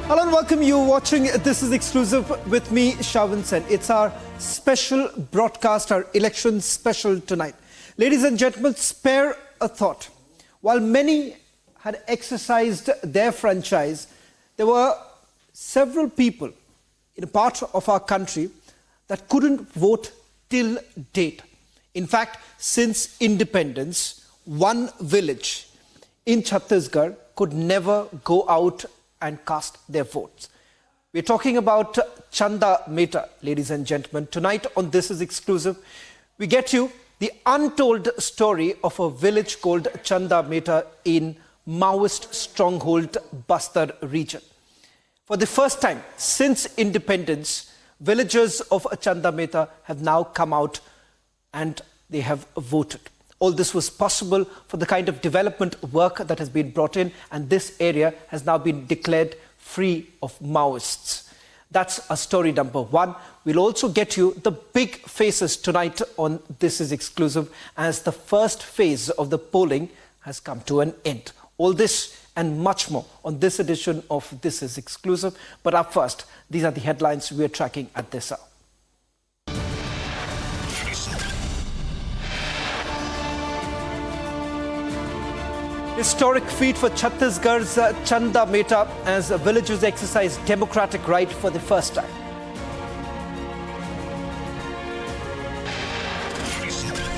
Hello and welcome. You watching This is Exclusive with me, Shavan Sen. It's our special broadcast, our election special tonight. Ladies and gentlemen, spare a thought. While many had exercised their franchise, there were several people in a part of our country that couldn't vote till date. In fact, since independence, one village in Chhattisgarh could never go out and cast their votes. We're talking about Chandameta, ladies and gentlemen. Tonight on This is Exclusive, we get you the untold story of a village called Chandameta in Maoist stronghold Bastar region. For the first time since independence, villagers of Chandameta have now come out and they have voted. All this was possible for the kind of development work that has been brought in, and this area has now been declared free of Maoists. That's our story number one. We'll also get you the big faces tonight on This is Exclusive, as the first phase of the polling has come to an end. All this and much more on this edition of This is Exclusive. But up first, these are the headlines we are tracking at this hour. Historic feat for Chhattisgarh's Chandameta as villagers exercise democratic right for the first time.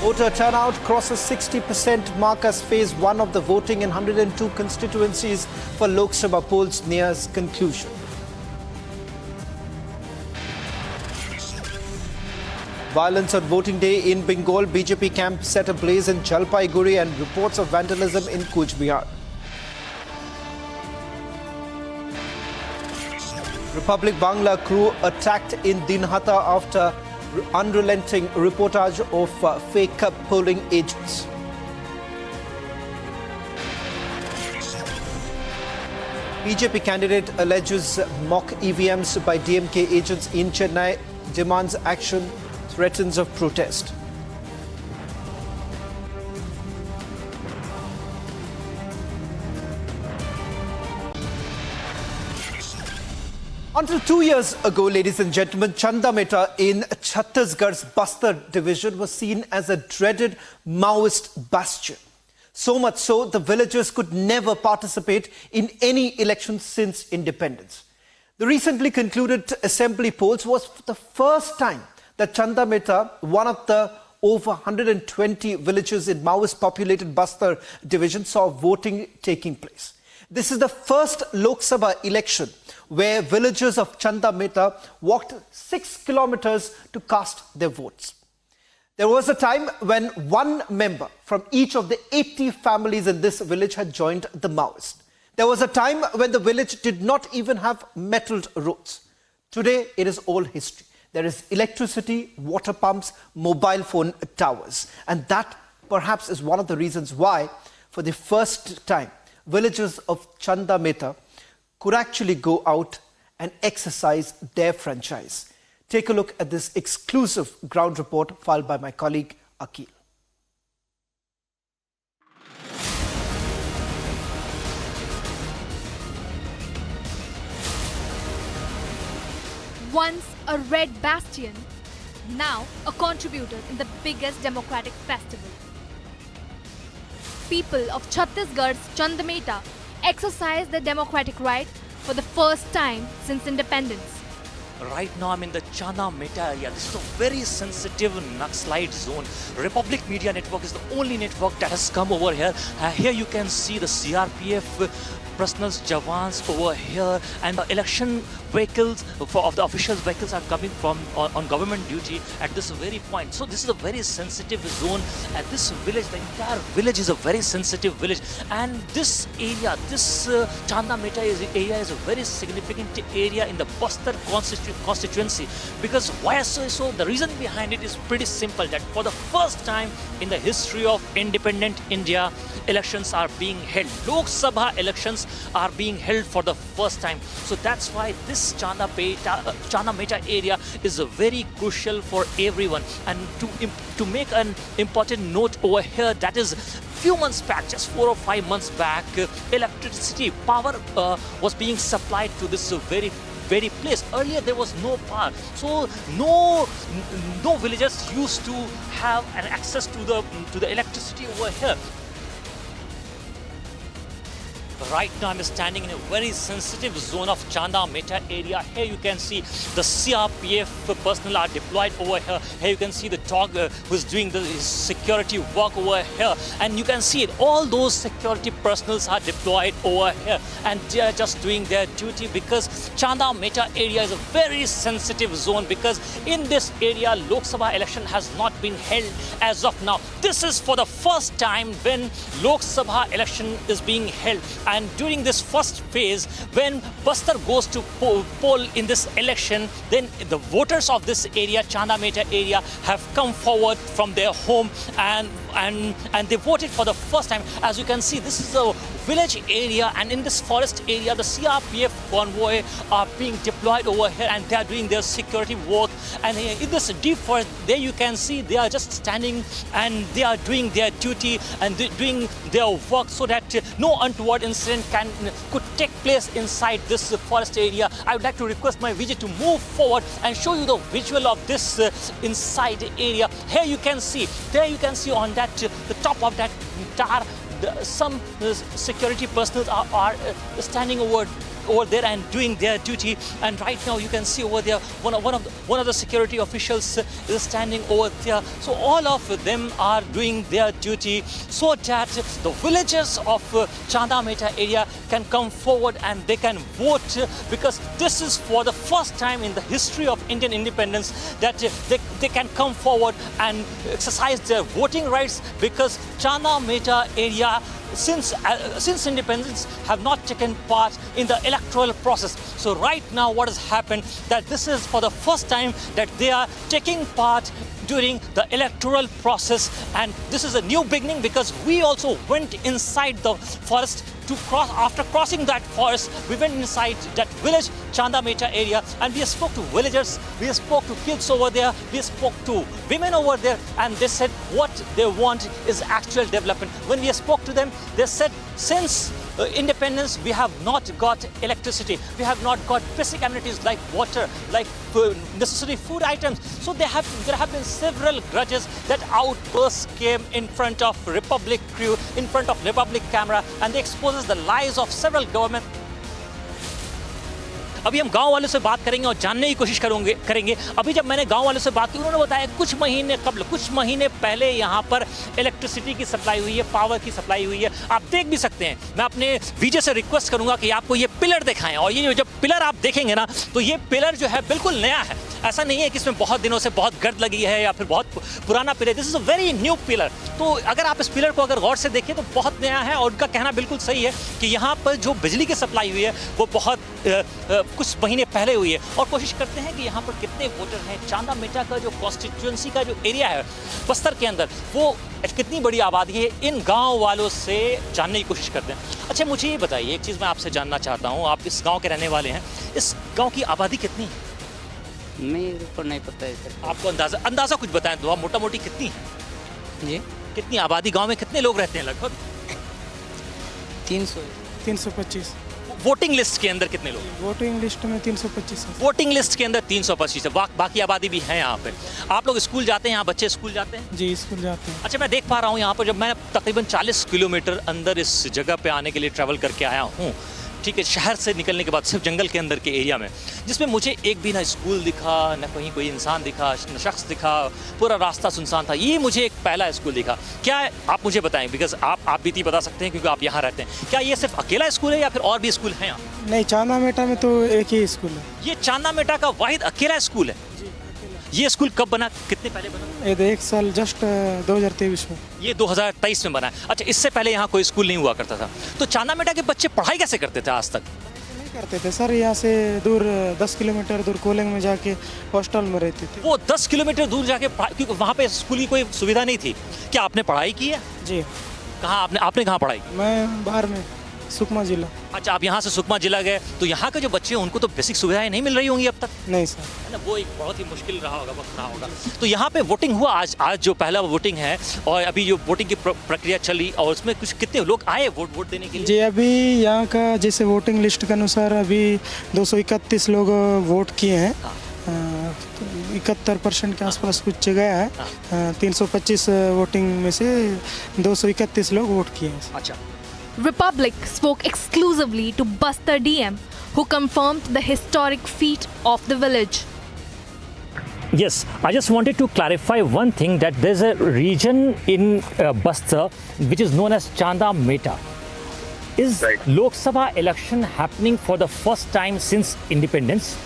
Voter turnout crosses 60% mark as phase one of the voting in 102 constituencies for Lok Sabha polls nears conclusion. Violence on voting day in Bengal. BJP camp set ablaze in Jalpaiguri and reports of vandalism in Kuch Bihar. Republic Bangla crew attacked in Dinhata after unrelenting reportage of fake polling agents. BJP candidate alleges mock EVMs by DMK agents in Chennai, demands action, threatens of protest. Until 2 years ago, ladies and gentlemen, Chandameta in Chhattisgarh's Bastar division was seen as a dreaded Maoist Bastion. So much so, the villagers could never participate in any elections since independence. The recently concluded assembly polls was the first time that Chandameta, one of the over 120 villages in Maoist populated Bastar division, saw voting taking place. This is the first Lok Sabha election where villagers of Chandameta walked 6 kilometers to cast their votes. There was a time when one member from each of the 80 families in this village had joined the Maoists. There was a time when the village did not even have metalled roads. Today, it is all history. There is electricity, water pumps, mobile phone towers. And that perhaps is one of the reasons why, for the first time, villagers of Chandameta could actually go out and exercise their franchise. Take a look at this exclusive ground report filed by my colleague Akil. Once a red bastion, now a contributor in the biggest democratic festival. People of Chhattisgarh's Chandameta exercise their democratic right for the first time since independence. Right now I'm in the Chandameta area. This is a very sensitive Naxalite zone. Republic Media Network is the only network that has come over here. Here you can see the CRPF personal Jawans over here, and the election vehicles of the officials' vehicles are coming from on government duty at this very point. So this is a very sensitive zone. At this village, the entire village is a very sensitive village, and this area, this Chandameta area is a very significant area in the Bastar constituency. constituency. Because why so? The reason behind it is pretty simple, that for the first time in the history of independent India, elections are being held. Lok Sabha elections are being held for the first time. So that's why this Chandameta area is very crucial for everyone. And to make an important note over here, that is few months back, just 4 or 5 months back, electricity power was being supplied to this very place. Earlier there was no power, so no villagers used to have an access to the electricity over here. Right now I'm standing in a very sensitive zone of Chandameta area. Here you can see the CRPF personnel are deployed over here. Here you can see the dog who's doing his security work over here. And you can see it, all those security personnel are deployed over here. And they are just doing their duty, because Chandameta area is a very sensitive zone, because in this area Lok Sabha election has not been held as of now. This is for the first time when Lok Sabha election is being held. And during this first phase, when Bastar goes to poll in this election, then the voters of this area, Chandameta area, have come forward from their home and they voted for the first time. As you can see, this is a village area, and in this forest area, the CRPF convoy are being deployed over here, and they are doing their security work. And in this deep forest, there you can see they are just standing and they are doing their duty and doing their work, so that no untoward incident could take place inside this forest area. I would like to request my VJ to move forward and show you the visual of this inside area. Here you can see, there you can see on that the top of that tower, some security personnel are standing over there and doing their duty. And right now you can see over there one of the security officials is standing over there. So all of them are doing their duty, so that the villagers of Chandameta area can come forward and they can vote, because this is for the first time in the history of Indian independence that they can come forward and exercise their voting rights, because Chandameta area since independence have not taken part in the electoral process. So right now what has happened, that this is for the first time that they are taking part during the electoral process, and this is a new beginning, because we also went inside the forest to cross. After crossing that forest, we went inside that village, Chandameta area, and we spoke to villagers, we spoke to kids over there, we spoke to women over there, and they said what they want is actual development. When we spoke to them, they said since independence we have not got electricity, we have not got basic amenities like water, like necessary food items. So there have been several grudges. That outburst came in front of Republic crew, in front of Republic camera, and they exposes the lies of several government. अभी हम गांव वालों से बात करेंगे और जानने की कोशिश करेंगे। अभी जब मैंने गांव वालों से बात की, उन्होंने बताया कुछ महीने पहले यहाँ पर इलेक्ट्रिसिटी की सप्लाई हुई है, पावर की सप्लाई हुई है। आप देख भी सकते हैं। मैं अपने वीजे से रिक्वेस्ट करूंगा कि आपको ये पिलर दिखाएं, और ये जब पिलर आप देखेंगे ना, तो ये पिलर जो है बिल्कुल नया है। ऐसा नहीं है कि इसमें बहुत दिनों से बहुत गर्द लगी है या फिर बहुत पुराना pillar. This is a very new pillar. तो अगर आप इस पिलर को अगर गौर से देखें तो बहुत नया है, और उनका कहना बिल्कुल सही है कि यहाँ पर जो बिजली की सप्लाई हुई है वो बहुत कुछ महीने पहले हुई है। और कोशिश करते हैं कि यहाँ पर कितने वोटर हैं। चांदामेटा का जो कॉन्स्टिट्यूएंसी का जो एरिया है बस्तर के अंदर, वो कितनी बड़ी आबादी है, इन गांव वालों से जानने की कोशिश करते हैं। अच्छा, मुझे ये बताइए, एक चीज़ मैं आपसे जानना चाहता हूँ, आप इस गांव के रहने वाले हैं, इस गांव की आबादी कितनी है? मेरे को नहीं पता है सर। आपको अंदाजा कुछ बताएं तो, मोटा मोटी कितनी है जी? कितनी आबादी, गांव में कितने लोग रहते हैं? लगभग 325। वोटिंग लिस्ट के अंदर कितने लोग? वोटिंग लिस्ट में 325 है। वोटिंग लिस्ट के अंदर 325 है। बाकी आबादी भी है यहाँ पे। आप लोग स्कूल जाते हैं, यहाँ बच्चे स्कूल जाते हैं? जी, स्कूल जाते हैं। अच्छा, मैं देख पा रहा हूँ यहाँ पर, जब मैं तकरीबन 40 किलोमीटर अंदर इस जगह पे आने के लिए ट्रैवल करके आया हूँ, ठीक है, शहर से निकलने के बाद सिर्फ जंगल के अंदर के एरिया में, जिसमें मुझे एक भी ना स्कूल दिखा, ना कहीं कोई इंसान दिखा, न शख्स दिखा, पूरा रास्ता सुनसान था। ये मुझे एक पहला स्कूल दिखा। क्या आप मुझे बताएं, बिकॉज आप भी बता सकते हैं क्योंकि आप यहाँ रहते हैं, क्या ये सिर्फ अकेला स्कूल है या फिर और भी स्कूल हैं यहाँ? नहीं, चांदामेटा में तो एक ही स्कूल है। ये चांदामेटा का वाहिद अकेला स्कूल है? ये स्कूल कब बना, कितने पहले बना? ये 1 साल जस्ट 2023 में। ये 2023 में बना है। अच्छा, इससे पहले यहाँ कोई स्कूल नहीं हुआ करता था। तो चांदामेटा के बच्चे पढ़ाई कैसे करते थे आज तक? करते थे सर, यहाँ से दूर 10 किलोमीटर दूर कोलिंग में जाके हॉस्टल में रहते थे। वो 10 किलोमीटर दूर जाके क्योंकि वहाँ पे स्कूल की कोई सुविधा नहीं थी। क्या आपने पढ़ाई की है? जी। कहाँ आपने कहाँ पढ़ाई की? मैं बाहर में सुकमा जिला। अच्छा, आप यहाँ से सुकमा जिला गए, तो यहाँ के जो बच्चे हैं उनको तो बेसिक सुविधाएं नहीं मिल रही होंगी अब तक? नहीं सर। है ना, वो एक बहुत ही मुश्किल रहा होगा, वक्त रहा होगा। तो यहाँ पे वोटिंग हुआ आज जो पहला वोटिंग है, और अभी जो वोटिंग की प्रक्रिया चली, और उसमें कुछ कितने लोग आए वोट देने के लिए? जी, अभी यहाँ का जैसे वोटिंग लिस्ट के अनुसार अभी 231 लोग वोट किए हैं। 71% के आसपास कुछ गया है। 325 वोटिंग में से 231 लोग वोट किए हैं। अच्छा। Republic spoke exclusively to Bastar DM, who confirmed the historic feat of the village. Yes, I just wanted to clarify one thing, that there's a region in Bastar which is known as Chandameta. Is Right. Lok Sabha election happening for the first time since independence?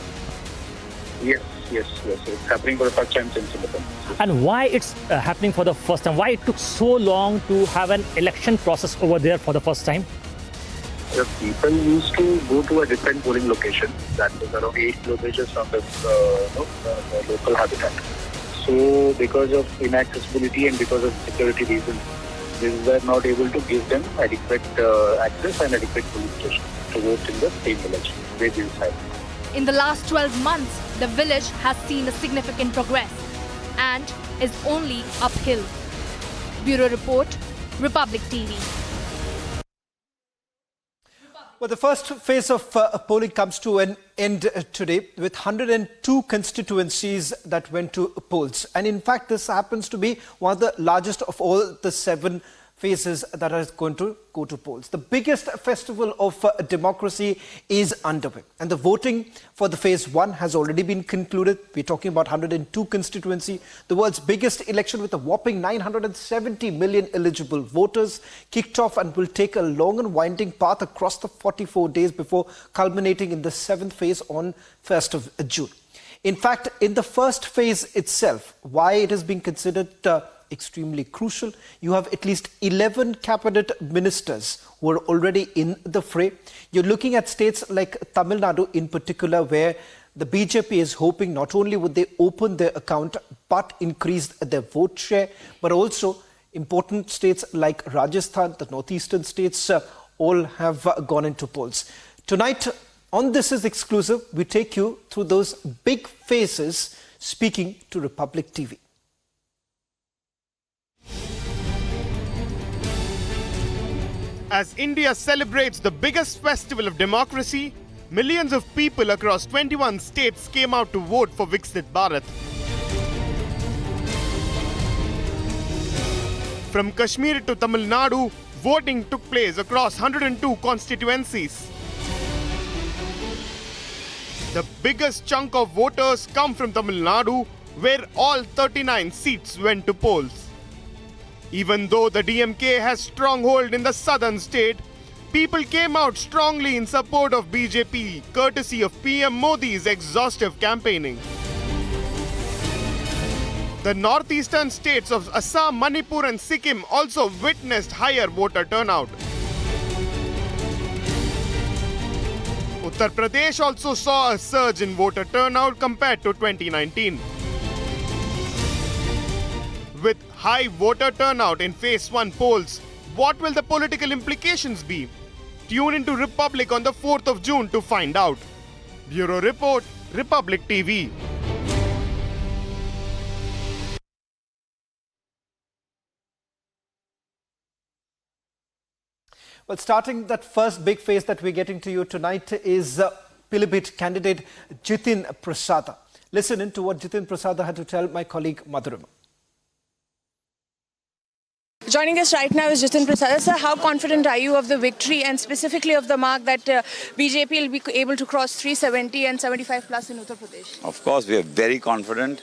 Yes. It's happening for the first time since independence. And why it's happening for the first time? Why it took so long to have an election process over there for the first time? The people used to go to a different polling location that was around 8 kilometers from the local habitat. So, because of inaccessibility and because of security reasons, they were not able to give them adequate access and adequate polling station to vote in the same village where they reside. In the last 12 months, the village has seen a significant progress and is only uphill. Bureau Report, Republic TV. Well, the first phase of polling comes to an end today with 102 constituencies that went to polls. And in fact, this happens to be one of the largest of all the 7 phases that are going to go to polls. The biggest festival of democracy is underway. And the voting for the phase 1 has already been concluded. We're talking about 102 constituency, the world's biggest election with a whopping 970 million eligible voters, kicked off and will take a long and winding path across the 44 days before culminating in the 7th phase on 1st of June. In fact, in the first phase itself, why it is being considered extremely crucial, you have at least 11 cabinet ministers who are already in the fray. You're looking at states like Tamil Nadu in particular, where the BJP is hoping not only would they open their account but increase their vote share, but also important states like Rajasthan, the northeastern states, all have gone into polls. Tonight on This Is Exclusive, we take you through those big faces speaking to Republic TV. As India celebrates the biggest festival of democracy, millions of people across 21 states came out to vote for Viksit Bharat. From Kashmir to Tamil Nadu, voting took place across 102 constituencies. The biggest chunk of voters come from Tamil Nadu, where all 39 seats went to polls. Even though the DMK has stronghold in the southern state, people came out strongly in support of BJP, courtesy of PM Modi's exhaustive campaigning. The northeastern states of Assam, Manipur and Sikkim also witnessed higher voter turnout. Uttar Pradesh also saw a surge in voter turnout compared to 2019. With high voter turnout in Phase 1 polls, what will the political implications be? Tune into Republic on the 4th of June to find out. Bureau Report, Republic TV. Well, starting that first big phase that we're getting to you tonight is Pilibhit candidate Jitin Prasada. Listen in to what Jitin Prasada had to tell my colleague Madhurima. Joining us right now is Jitin Prasad. Sir, how confident are you of the victory and specifically of the mark that BJP will be able to cross 370 and 75 plus in Uttar Pradesh? Of course, we are very confident,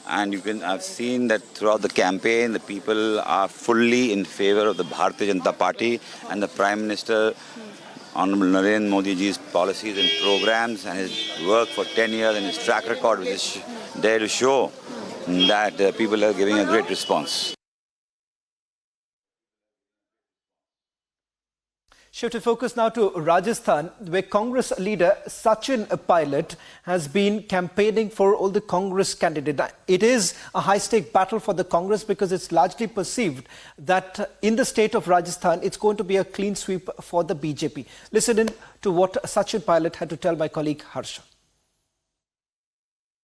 and I've seen that throughout the campaign, the people are fully in favor of the Bharatiya Janata Party and the Prime Minister, Honorable Narendra Modi ji's policies and programs and his work for 10 years and his track record, which is there to show that people are giving a great response. Shifting focus now to Rajasthan, where Congress leader Sachin Pilot has been campaigning for all the Congress candidates. It is a high-stake battle for the Congress because it's largely perceived that in the state of Rajasthan, it's going to be a clean sweep for the BJP. Listen in to what Sachin Pilot had to tell my colleague Harsha.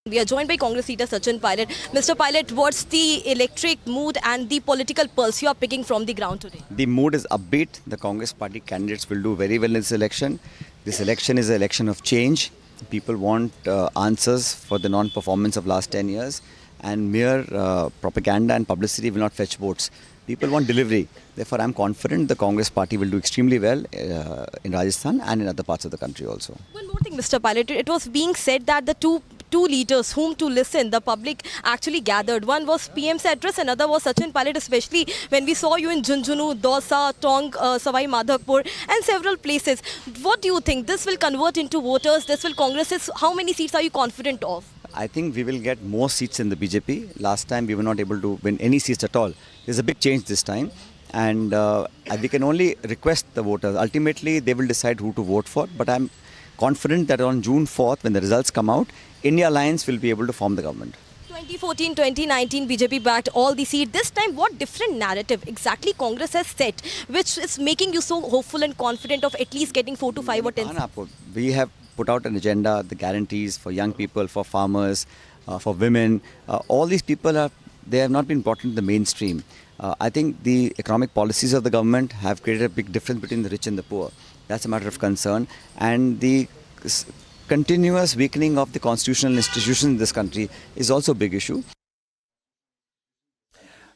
We are joined by Congress leader Sachin Pilot. Mr. Pilot, what's the electric mood and the political pulse you are picking from the ground today? The mood is upbeat. The Congress party candidates will do very well in this election. This election is an election of change. People want answers for the non-performance of last 10 years. And mere propaganda and publicity will not fetch votes. People want delivery. Therefore, I'm confident the Congress party will do extremely well in Rajasthan and in other parts of the country also. One more thing, Mr. Pilot. It was being said that the two leaders whom to listen, the public actually gathered. One was PM's address, another was Sachin Pilot, especially when we saw you in Junjunu, Dausa, Tong, Savai Madhapur and several places. What do you think? This will convert into voters? This will Congress? How many seats are you confident of? I think we will get more seats in the BJP. Last time we were not able to win any seats at all. There's a big change this time. And we can only request the voters. Ultimately, they will decide who to vote for. But I'm confident that on June 4th, when the results come out, India Alliance will be able to form the government. 2014, 2019, BJP backed all the seats. This time, what different narrative exactly Congress has set, which is making you so hopeful and confident of at least getting 4 to 5 or 10 seats? We have put out an agenda, the guarantees for young people, for farmers, for women. All these people they have not been brought into the mainstream. I think the economic policies of the government have created a big difference between the rich and the poor. That's a matter of concern. And the continuous weakening of the constitutional institutions in this country is also a big issue.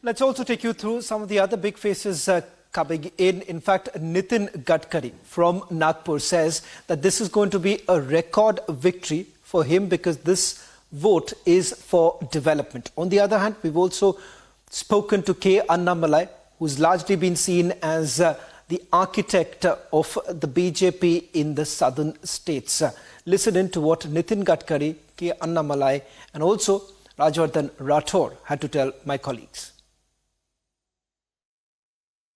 Let's also take you through some of the other big faces coming in. In fact, Nitin Gadkari from Nagpur says that this is going to be a record victory for him because this vote is for development. On the other hand, we've also spoken to K. Annamalai, who's largely been seen as the architect of the BJP in the southern states. Listen in to what Nitin Gadkari, K. Annamalai and also Rajwardhan Rathore had to tell my colleagues.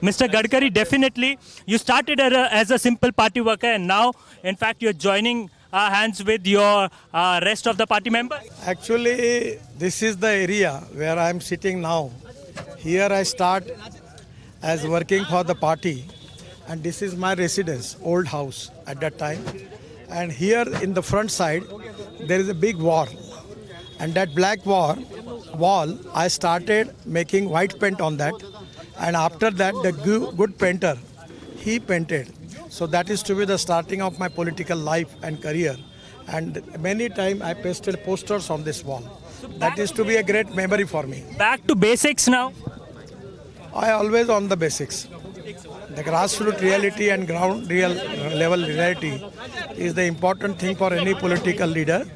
Mr. Gadkari, definitely you started as a simple party worker and now in fact you're joining hands with your rest of the party members. Actually, this is the area where I'm sitting now. Here I start as working for the party and this is my residence, old house at that time. And here in the front side there is a big wall and that black wall I started making white paint on that. And after that, the good painter, he painted. So that is to be the starting of my political life and career. And many times I pasted posters on this wall. That is to be a great memory for me. Back to basics now? I always on the basics. The grassroots reality and ground real level reality is the important thing for any political leader.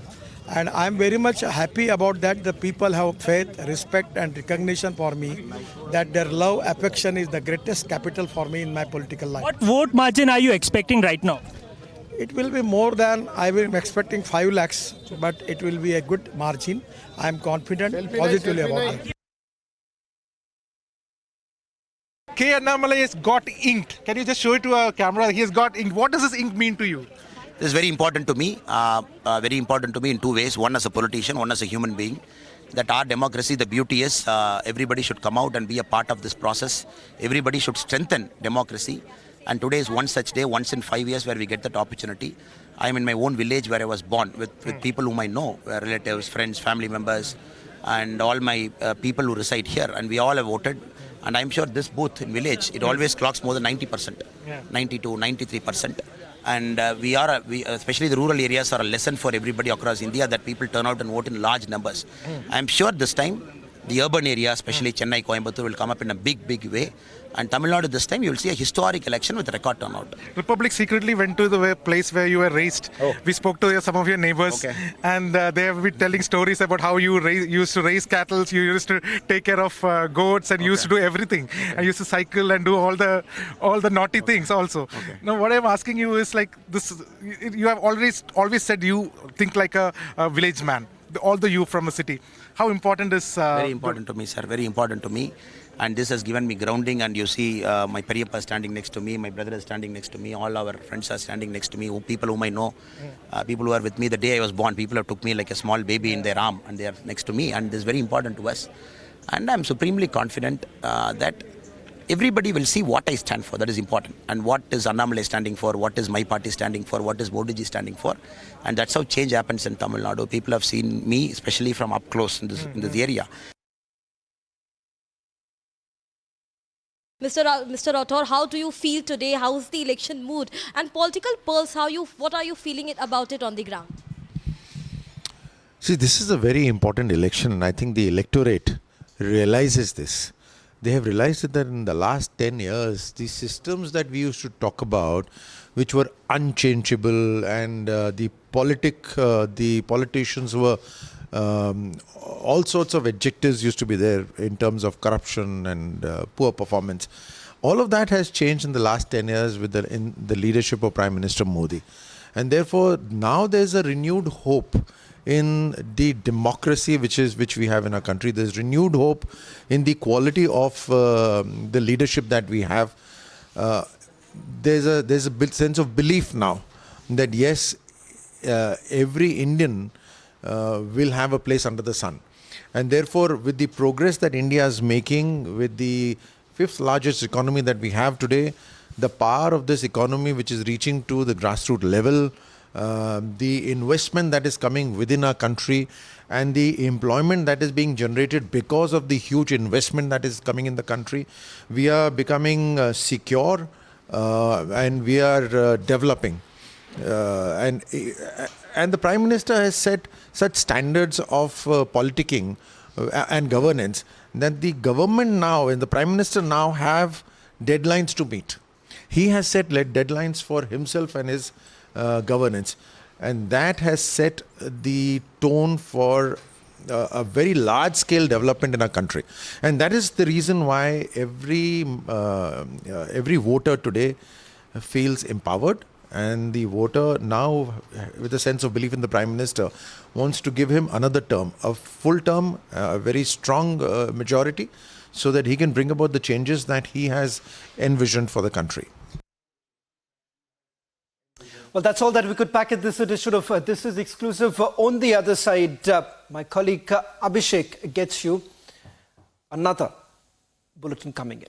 And I'm very much happy about that. The people have faith, respect and recognition for me. That their love, affection is the greatest capital for me in my political life. What vote margin are you expecting right now? It will be more than, I am expecting 5 lakhs, but it will be a good margin. I am confident positively about it. K. Annamalai has got ink. Can you just show it to our camera? He has got ink. What does this ink mean to you? This is very important to me. Very important to me in 2 ways. One as a politician, one as a human being. That our democracy, the beauty is everybody should come out and be a part of this process. Everybody should strengthen democracy. And today is one such day, once in 5 years where we get that opportunity. I am in my own village where I was born with people whom I know, relatives, friends, family members, and all my people who reside here. And we all have voted. And I'm sure this booth in village, it always clocks more than 90%, 92, 93%. And especially the rural areas are a lesson for everybody across India that people turn out and vote in large numbers. I'm sure this time the urban area, especially Chennai, Coimbatore, will come up in a big way. And Tamil Nadu this time, you will see a historic election with record turnout. Republic secretly went to the place where you were raised. We spoke to some of your neighbors and they have been telling stories about how you used to raise cattle, you used to take care of goats and used to do everything. And used to cycle and do all the naughty things also. Now what I'm asking you is like this, you have always said you think like a village man, all the you from a city. How important is... Very important to me, sir. Very important to me. And this has given me grounding, and you see my Periyappa standing next to me, my brother is standing next to me, all our friends are standing next to me, people whom I know, people who are with me the day I was born, people have took me like a small baby in their arm and they are next to me, and this is very important to us. And I'm supremely confident that everybody will see what I stand for, that is important, and what is Annamalai standing for, what is my party standing for, what is Modi ji standing for, and that's how change happens in Tamil Nadu. People have seen me, especially from up close in this area. Mr. Rathore, how do you feel today? How's the election mood? And political pulse, what are you feeling about it on the ground? See, this is a very important election, and I think the electorate realizes this. They have realized that in the last 10 years, the systems that we used to talk about, which were unchangeable, and the politicians were all sorts of adjectives used to be there in terms of corruption and poor performance. All of that has changed in the last 10 years with in the leadership of Prime Minister Modi. And therefore, now there's a renewed hope in the democracy which we have in our country. There's renewed hope in the quality of the leadership that we have. There's a sense of belief now that yes, every Indian will have a place under the sun. And therefore, with the progress that India is making, with the 5th largest economy that we have today, the power of this economy which is reaching to the grassroots level, the investment that is coming within our country, and the employment that is being generated because of the huge investment that is coming in the country, we are becoming secure and we are developing. And the Prime Minister has set such standards of politicking and governance that the government now and the Prime Minister now have deadlines to meet. He has set deadlines for himself and his governance, and that has set the tone for a very large-scale development in our country. And that is the reason why every voter today feels empowered. And the voter now, with a sense of belief in the Prime Minister, wants to give him another term, a full term, a very strong majority, so that he can bring about the changes that he has envisioned for the country. Well, that's all that we could pack in this edition of This Is Exclusive. On the other side, my colleague Abhishek gets you another bulletin coming in.